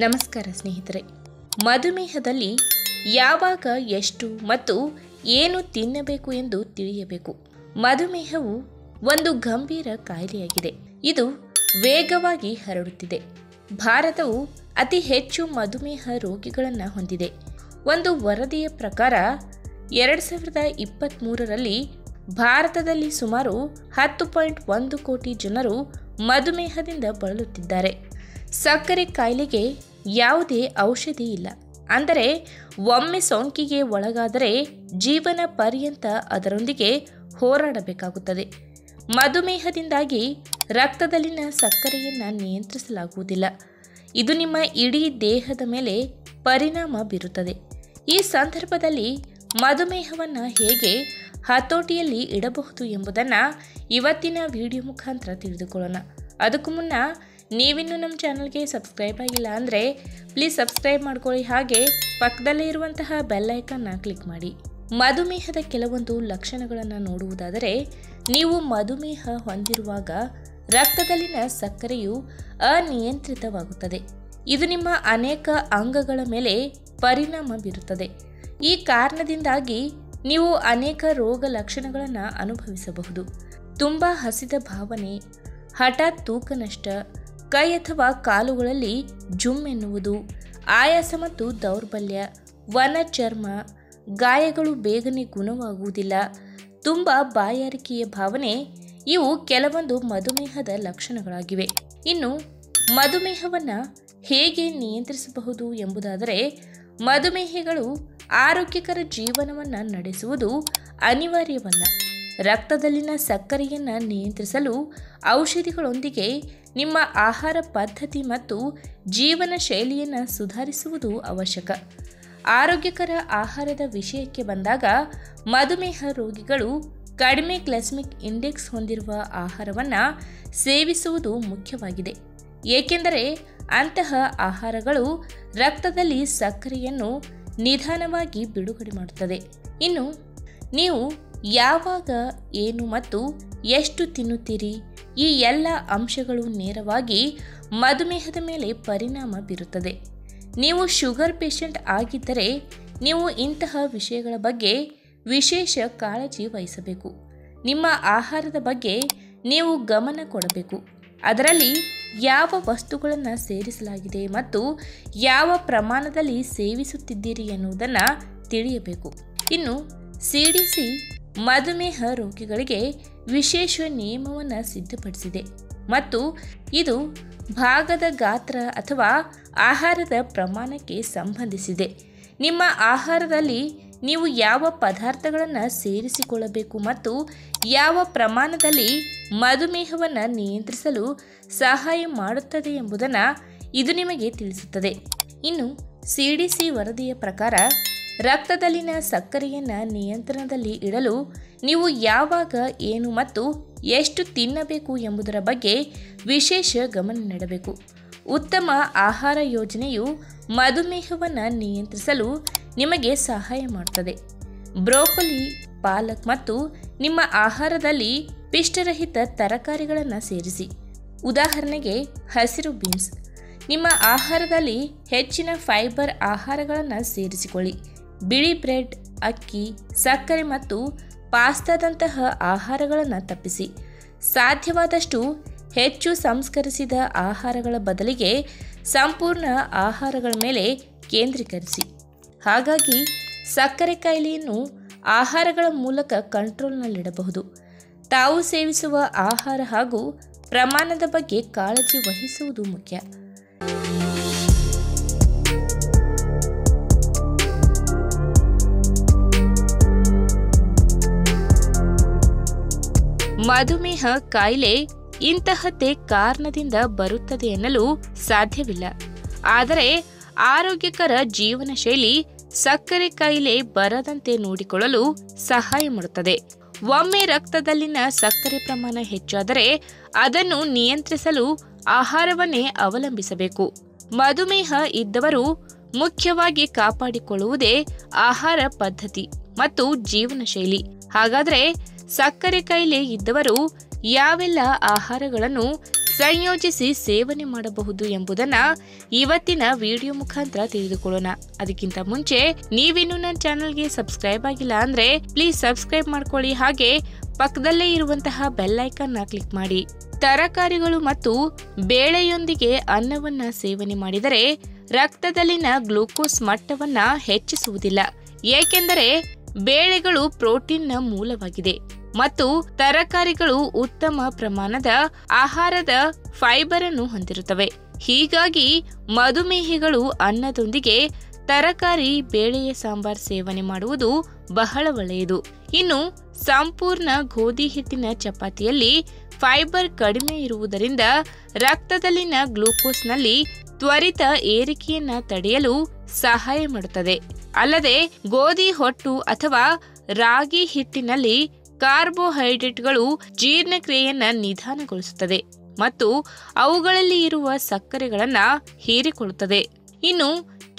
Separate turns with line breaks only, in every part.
ನಮಸ್ಕಾರ ಸ್ನೇಹಿತರೆ. ಮಧುಮೇಹದಲ್ಲಿ ಯಾವಾಗ ಎಷ್ಟು ಮತ್ತು ಏನು ತಿನ್ನಬೇಕು ಎಂದು ತಿಳಿಯಬೇಕು. ಮಧುಮೇಹವು ಒಂದು ಗಂಭೀರ ಕಾಯಿಲೆಯಾಗಿದೆ. ಇದು ವೇಗವಾಗಿ ಹರಡುತ್ತಿದೆ. ಭಾರತವು ಅತಿ ಹೆಚ್ಚು ಮಧುಮೇಹ ರೋಗಿಗಳನ್ನು ಹೊಂದಿದೆ. ಒಂದು ವರದಿಯ ಪ್ರಕಾರ 2023ರಲ್ಲಿ ಭಾರತದಲ್ಲಿ ಸುಮಾರು 10.1 ಕೋಟಿ ಜನರು ಮಧುಮೇಹದಿಂದ ಬಳಲುತ್ತಿದ್ದಾರೆ. ಸಕ್ಕರೆ ಕಾಯಿಲೆಗೆ ಯಾವುದೇ ಔಷಧಿ ಇಲ್ಲ. ಅಂದರೆ ಒಮ್ಮೆ ಸೋಂಕಿಗೆ ಒಳಗಾದರೆ ಜೀವನ ಪರ್ಯಂತ ಅದರೊಂದಿಗೆ ಹೋರಾಡಬೇಕಾಗುತ್ತದೆ. ಮಧುಮೇಹದಿಂದಾಗಿ ರಕ್ತದಲ್ಲಿನ ಸಕ್ಕರೆಯನ್ನು ನಿಯಂತ್ರಿಸಲಾಗುವುದಿಲ್ಲ. ಇದು ನಿಮ್ಮ ಇಡೀ ದೇಹದ ಮೇಲೆ ಪರಿಣಾಮ ಬೀರುತ್ತದೆ. ಈ ಸಂದರ್ಭದಲ್ಲಿ ಮಧುಮೇಹವನ್ನು ಹೇಗೆ ಹತೋಟಿಯಲ್ಲಿ ಇಡಬಹುದು ಎಂಬುದನ್ನು ಇವತ್ತಿನ ವಿಡಿಯೋ ಮುಖಾಂತರ ತಿಳಿದುಕೊಳ್ಳೋಣ. ಅದಕ್ಕೂ ಮುನ್ನ ನೀವಿನ್ನೂ ನಮ್ಮ ಚಾನಲ್ಗೆ ಸಬ್ಸ್ಕ್ರೈಬ್ ಆಗಿಲ್ಲ ಅಂದರೆ ಪ್ಲೀಸ್ ಸಬ್ಸ್ಕ್ರೈಬ್ ಮಾಡ್ಕೊಳ್ಳಿ. ಹಾಗೆ ಪಕ್ಕದಲ್ಲೇ ಇರುವಂತಹ ಬೆಲ್ ಐಕಾನ್ನ ಕ್ಲಿಕ್ ಮಾಡಿ. ಮಧುಮೇಹದ ಕೆಲವೊಂದು ಲಕ್ಷಣಗಳನ್ನು ನೋಡುವುದಾದರೆ, ನೀವು ಮಧುಮೇಹ ಹೊಂದಿರುವಾಗ ರಕ್ತದಲ್ಲಿನ ಸಕ್ಕರೆಯು ಅನಿಯಂತ್ರಿತವಾಗುತ್ತದೆ. ಇದು ನಿಮ್ಮ ಅನೇಕ ಅಂಗಗಳ ಮೇಲೆ ಪರಿಣಾಮ ಬೀರುತ್ತದೆ. ಈ ಕಾರಣದಿಂದಾಗಿ ನೀವು ಅನೇಕ ರೋಗ ಲಕ್ಷಣಗಳನ್ನು ಅನುಭವಿಸಬಹುದು. ತುಂಬ ಹಸಿದ ಭಾವನೆ, ಹಠಾತ್ ತೂಕ ನಷ್ಟ, ಕೈ ಅಥವಾ ಕಾಲುಗಳಲ್ಲಿ ಜುಮ್ ಎನ್ನುವುದು, ಆಯಾಸ ಮತ್ತು ದೌರ್ಬಲ್ಯ, ವನ ಚರ್ಮ, ಗಾಯಗಳು ಬೇಗನೆ ಗುಣವಾಗುವುದಿಲ್ಲ, ತುಂಬ ಬಾಯಾರಿಕೆಯ ಭಾವನೆ ಇವು ಕೆಲವೊಂದು ಮಧುಮೇಹದ ಲಕ್ಷಣಗಳಾಗಿವೆ. ಇನ್ನು ಮಧುಮೇಹವನ್ನು ಹೇಗೆ ನಿಯಂತ್ರಿಸಬಹುದು ಎಂಬುದಾದರೆ, ಮಧುಮೇಹಿಗಳು ಆರೋಗ್ಯಕರ ಜೀವನವನ್ನು ನಡೆಸುವುದು ಅನಿವಾರ್ಯವಲ್ಲ. ರಕ್ತದಲ್ಲಿನ ಸಕ್ಕರೆಯನ್ನು ನಿಯಂತ್ರಿಸಲು ಔಷಧಿಗಳೊಂದಿಗೆ ನಿಮ್ಮ ಆಹಾರ ಪದ್ಧತಿ ಮತ್ತು ಜೀವನ ಶೈಲಿಯನ್ನು ಸುಧಾರಿಸುವುದು ಅವಶ್ಯಕ. ಆರೋಗ್ಯಕರ ಆಹಾರದ ವಿಷಯಕ್ಕೆ ಬಂದಾಗ, ಮಧುಮೇಹ ರೋಗಿಗಳು ಕಡಿಮೆ ಗ್ಲೈಸೆಮಿಕ್ ಇಂಡೆಕ್ಸ್ ಹೊಂದಿರುವ ಆಹಾರವನ್ನು ಸೇವಿಸುವುದು ಮುಖ್ಯವಾಗಿದೆ. ಏಕೆಂದರೆ ಅಂತಹ ಆಹಾರಗಳು ರಕ್ತದಲ್ಲಿ ಸಕ್ಕರೆಯನ್ನು ನಿಧಾನವಾಗಿ ಬಿಡುಗಡೆ ಮಾಡುತ್ತದೆ. ಇನ್ನು ನೀವು ಯಾವಾಗ, ಏನು ಮತ್ತು ಎಷ್ಟು ತಿನ್ನುತ್ತೀರಿ, ಈ ಎಲ್ಲ ಅಂಶಗಳು ನೇರವಾಗಿ ಮಧುಮೇಹದ ಮೇಲೆ ಪರಿಣಾಮ ಬೀರುತ್ತದೆ. ನೀವು ಶುಗರ್ ಪೇಷಂಟ್ ಆಗಿದ್ದರೆ ನೀವು ಇಂತಹ ವಿಷಯಗಳ ಬಗ್ಗೆ ವಿಶೇಷ ಕಾಳಜಿ ವಹಿಸಬೇಕು. ನಿಮ್ಮ ಆಹಾರದ ಬಗ್ಗೆ ನೀವು ಗಮನ ಕೊಡಬೇಕು. ಅದರಲ್ಲಿ ಯಾವ ವಸ್ತುಗಳನ್ನು ಸೇರಿಸಲಾಗಿದೆ ಮತ್ತು ಯಾವ ಪ್ರಮಾಣದಲ್ಲಿ ಸೇವಿಸುತ್ತಿದ್ದೀರಿ ಎನ್ನುವುದನ್ನು ತಿಳಿಯಬೇಕು. ಇನ್ನು CDC ಮಧುಮೇಹ ರೋಗಿಗಳಿಗೆ ವಿಶೇಷ ನಿಯಮವನ್ನು ಸಿದ್ಧಪಡಿಸಿದೆ ಮತ್ತು ಇದು ಭಾಗದ ಗಾತ್ರ ಅಥವಾ ಆಹಾರದ ಪ್ರಮಾಣಕ್ಕೆ ಸಂಬಂಧಿಸಿದೆ. ನಿಮ್ಮ ಆಹಾರದಲ್ಲಿ ನೀವು ಯಾವ ಪದಾರ್ಥಗಳನ್ನು ಸೇರಿಸಿಕೊಳ್ಳಬೇಕು ಮತ್ತು ಯಾವ ಪ್ರಮಾಣದಲ್ಲಿ ಮಧುಮೇಹವನ್ನು ನಿಯಂತ್ರಿಸಲು ಸಹಾಯ ಮಾಡುತ್ತದೆ ಎಂಬುದನ್ನು ಇದು ನಿಮಗೆ ತಿಳಿಸುತ್ತದೆ. ಇನ್ನು CDC ವರದಿಯ ಪ್ರಕಾರ ರಕ್ತದಲ್ಲಿನ ಸಕ್ಕರೆಯನ್ನು ನಿಯಂತ್ರಣದಲ್ಲಿ ಇಡಲು ನೀವು ಯಾವಾಗ, ಏನು ಮತ್ತು ಎಷ್ಟು ತಿನ್ನಬೇಕು ಎಂಬುದರ ಬಗ್ಗೆ ವಿಶೇಷ ಗಮನ ನೀಡಬೇಕು. ಉತ್ತಮ ಆಹಾರ ಯೋಜನೆಯು ಮಧುಮೇಹವನ್ನು ನಿಯಂತ್ರಿಸಲು ನಿಮಗೆ ಸಹಾಯ ಮಾಡುತ್ತದೆ. ಬ್ರೋಕೊಲಿ, ಪಾಲಕ್ ಮತ್ತು ನಿಮ್ಮ ಆಹಾರದಲ್ಲಿ ಪಿಷ್ಟರಹಿತ ತರಕಾರಿಗಳನ್ನು ಸೇರಿಸಿ. ಉದಾಹರಣೆಗೆ ಹಸಿರು ಬೀನ್ಸ್. ನಿಮ್ಮ ಆಹಾರದಲ್ಲಿ ಹೆಚ್ಚಿನ ಫೈಬರ್ ಆಹಾರಗಳನ್ನು ಸೇರಿಸಿಕೊಳ್ಳಿ. ಬಿಳಿ ಬ್ರೆಡ್, ಅಕ್ಕಿ, ಸಕ್ಕರೆ ಮತ್ತು ಪಾಸ್ತಾದಂತಹ ಆಹಾರಗಳನ್ನು ತಪ್ಪಿಸಿ. ಸಾಧ್ಯವಾದಷ್ಟು ಹೆಚ್ಚು ಸಂಸ್ಕರಿಸಿದ ಆಹಾರಗಳ ಬದಲಿಗೆ ಸಂಪೂರ್ಣ ಆಹಾರಗಳ ಮೇಲೆ ಕೇಂದ್ರೀಕರಿಸಿ. ಹಾಗಾಗಿ ಸಕ್ಕರೆ ಕಾಯಿಲೆಯನ್ನು ಆಹಾರಗಳ ಮೂಲಕ ಕಂಟ್ರೋಲ್ನಲ್ಲಿಡಬಹುದು. ತಾವು ಸೇವಿಸುವ ಆಹಾರ ಹಾಗೂ ಪ್ರಮಾಣದ ಬಗ್ಗೆ ಕಾಳಜಿ ವಹಿಸುವುದು ಮುಖ್ಯ. ಮಧುಮೇಹ ಕಾಯಿಲೆ ಇಂತಹದ್ದೇ ಕಾರಣದಿಂದ ಬರುತ್ತದೆ ಎನ್ನಲು ಸಾಧ್ಯವಿಲ್ಲ. ಆದರೆ ಆರೋಗ್ಯಕರ ಜೀವನ ಶೈಲಿ ಸಕ್ಕರೆ ಕಾಯಿಲೆ ಬರದಂತೆ ನೋಡಿಕೊಳ್ಳಲು ಸಹಾಯ ಮಾಡುತ್ತದೆ. ಒಮ್ಮೆ ರಕ್ತದಲ್ಲಿನ ಸಕ್ಕರೆ ಪ್ರಮಾಣ ಹೆಚ್ಚಾದರೆ ಅದನ್ನು ನಿಯಂತ್ರಿಸಲು ಆಹಾರವನ್ನೇ ಅವಲಂಬಿಸಬೇಕು. ಮಧುಮೇಹ ಇದ್ದವರು ಮುಖ್ಯವಾಗಿ ಕಾಪಾಡಿಕೊಳ್ಳುವುದೇ ಆಹಾರ ಪದ್ಧತಿ ಮತ್ತು ಜೀವನ ಶೈಲಿ. ಹಾಗಾದರೆ ಸಕ್ಕರೆ ಕಾಯಿಲೆ ಇದ್ದವರು ಯಾವೆಲ್ಲ ಆಹಾರಗಳನ್ನು ಸಂಯೋಜಿಸಿ ಸೇವನೆ ಮಾಡಬಹುದು ಎಂಬುದನ್ನ ಇವತ್ತಿನ ವಿಡಿಯೋ ಮುಖಾಂತರ ತಿಳಿದುಕೊಳ್ಳೋಣ. ಅದಕ್ಕಿಂತ ಮುಂಚೆ ನೀವಿನ್ನೂ ನನ್ನ ಚಾನೆಲ್ಗೆ ಸಬ್ಸ್ಕ್ರೈಬ್ ಆಗಿಲ್ಲ ಅಂದ್ರೆ ಪ್ಲೀಸ್ ಸಬ್ಸ್ಕ್ರೈಬ್ ಮಾಡ್ಕೊಳ್ಳಿ. ಹಾಗೆ ಪಕ್ಕದಲ್ಲೇ ಇರುವಂತಹ ಬೆಲ್ ಐಕಾನ್ ಕ್ಲಿಕ್ ಮಾಡಿ. ತರಕಾರಿಗಳು ಮತ್ತು ಬೇಳೆಯೊಂದಿಗೆ ಅನ್ನವನ್ನ ಸೇವನೆ ಮಾಡಿದರೆ ರಕ್ತದಲ್ಲಿನ ಗ್ಲೂಕೋಸ್ ಮಟ್ಟವನ್ನ ಹೆಚ್ಚಿಸುವುದಿಲ್ಲ. ಏಕೆಂದರೆ ಬೇಳೆಗಳು ಪ್ರೋಟೀನ್ನ ಮೂಲವಾಗಿದೆ ಮತ್ತು ತರಕಾರಿಗಳು ಉತ್ತಮ ಪ್ರಮಾಣದ ಆಹಾರದ ಫೈಬರ್ ಅನ್ನು ಹೊಂದಿರುತ್ತವೆ. ಹೀಗಾಗಿ ಮಧುಮೇಹಿಗಳು ಅನ್ನದೊಂದಿಗೆ ತರಕಾರಿ ಬೇಳೆಯ ಸಾಂಬಾರ್ ಸೇವನೆ ಮಾಡುವುದು ಬಹಳ ಒಳ್ಳೆಯದು. ಇನ್ನು ಸಂಪೂರ್ಣ ಗೋಧಿ ಹಿಟ್ಟಿನ ಚಪಾತಿಯಲ್ಲಿ ಫೈಬರ್ ಕಡಿಮೆ ಇರುವುದರಿಂದ ರಕ್ತದಲ್ಲಿನ ಗ್ಲೂಕೋಸ್ನಲ್ಲಿ ತ್ವರಿತ ಏರಿಕೆಯನ್ನ ತಡೆಯಲು ಸಹಾಯ ಮಾಡುತ್ತದೆ. ಅಲ್ಲದೆ ಗೋಧಿ ಹೊಟ್ಟು ಅಥವಾ ರಾಗಿ ಹಿಟ್ಟಿನಲ್ಲಿ ಕಾರ್ಬೋಹೈಡ್ರೇಟ್ಗಳು ಜೀರ್ಣಕ್ರಿಯೆಯನ್ನ ನಿಧಾನಗೊಳಿಸುತ್ತದೆ ಮತ್ತು ಅವುಗಳಲ್ಲಿ ಇರುವ ಸಕ್ಕರೆಗಳನ್ನ ಹೀರಿಕೊಳ್ಳುತ್ತದೆ. ಇನ್ನು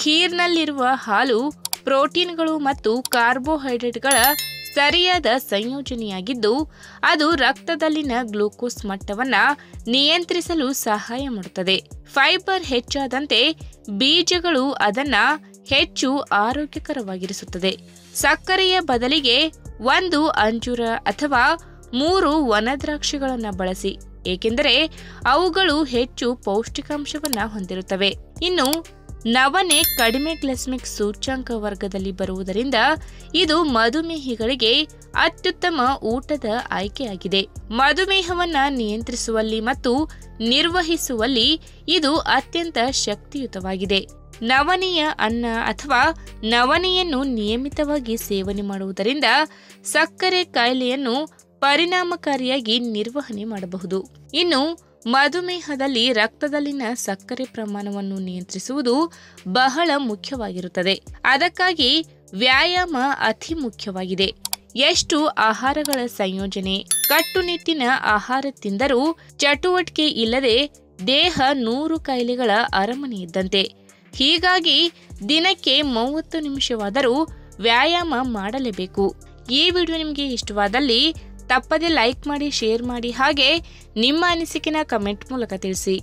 ಖೀರ್ನಲ್ಲಿರುವ ಹಾಲು ಪ್ರೋಟೀನ್ಗಳು ಮತ್ತು ಕಾರ್ಬೋಹೈಡ್ರೇಟ್ಗಳ ಸರಿಯಾದ ಸಂಯೋಜನೆಯಾಗಿದ್ದು ಅದು ರಕ್ತದಲ್ಲಿನ ಗ್ಲೂಕೋಸ್ ಮಟ್ಟವನ್ನ ನಿಯಂತ್ರಿಸಲು ಸಹಾಯ ಮಾಡುತ್ತದೆ. ಫೈಬರ್ ಹೆಚ್ಚಾದಂತೆ ಬೀಜಗಳು ಅದನ್ನ ಹೆಚ್ಚು ಆರೋಗ್ಯಕರವಾಗಿರಿಸುತ್ತದೆ. ಸಕ್ಕರೆಯ ಬದಲಿಗೆ 1 ಅಂಜೂರ ಅಥವಾ 3 ಒಣದ್ರಾಕ್ಷಿಗಳನ್ನು ಬಳಸಿ, ಏಕೆಂದರೆ ಅವುಗಳು ಹೆಚ್ಚು ಪೌಷ್ಟಿಕಾಂಶವನ್ನ ಹೊಂದಿರುತ್ತವೆ. ಇನ್ನು ನವಣೆ ಕಡಿಮೆ ಗ್ಲೈಸೆಮಿಕ್ ಸೂಚ್ಯಂಕ ವರ್ಗದಲ್ಲಿ ಬರುವುದರಿಂದ ಇದು ಮಧುಮೇಹಿಗಳಿಗೆ ಅತ್ಯುತ್ತಮ ಊಟದ ಆಯ್ಕೆಯಾಗಿದೆ. ಮಧುಮೇಹವನ್ನ ನಿಯಂತ್ರಿಸುವಲ್ಲಿ ಮತ್ತು ನಿರ್ವಹಿಸುವಲ್ಲಿ ಇದು ಅತ್ಯಂತ ಶಕ್ತಿಯುತವಾಗಿದೆ. ನವಣೆಯ ಅನ್ನ ಅಥವಾ ನವಣೆಯನ್ನು ನಿಯಮಿತವಾಗಿ ಸೇವನೆ ಮಾಡುವುದರಿಂದ ಸಕ್ಕರೆ ಕಾಯಿಲೆಯನ್ನು ಪರಿಣಾಮಕಾರಿಯಾಗಿ ನಿರ್ವಹಣೆ ಮಾಡಬಹುದು. ಇನ್ನು ಮಧುಮೇಹದಲ್ಲಿ ರಕ್ತದಲ್ಲಿನ ಸಕ್ಕರೆ ಪ್ರಮಾಣವನ್ನು ನಿಯಂತ್ರಿಸುವುದು ಬಹಳ ಮುಖ್ಯವಾಗಿರುತ್ತದೆ. ಅದಕ್ಕಾಗಿ ವ್ಯಾಯಾಮ ಅತಿ ಮುಖ್ಯವಾಗಿದೆ. ಎಷ್ಟು ಆಹಾರಗಳ ಸಂಯೋಜನೆ, ಕಟ್ಟುನಿಟ್ಟಿನ ಆಹಾರ ತಿಂದರೂ ಚಟುವಟಿಕೆ ಇಲ್ಲದೆ ದೇಹ 100 ಕಾಯಿಲೆಗಳ ಅರಮನೆ ಇದ್ದಂತೆ. ಹೀಗಾಗಿ ದಿನಕ್ಕೆ 30 ನಿಮಿಷವಾದರೂ ವ್ಯಾಯಾಮ ಮಾಡಲೇಬೇಕು. ಈ ವಿಡಿಯೋ ನಿಮಗೆ ಇಷ್ಟವಾದಲ್ಲಿ ತಪ್ಪದೆ ಲೈಕ್ ಮಾಡಿ, ಶೇರ್ ಮಾಡಿ, ಹಾಗೆ ನಿಮ್ಮ ಅನಿಸಿಕೆನ ಕಮೆಂಟ್ ಮೂಲಕ ತಿಳಿಸಿ.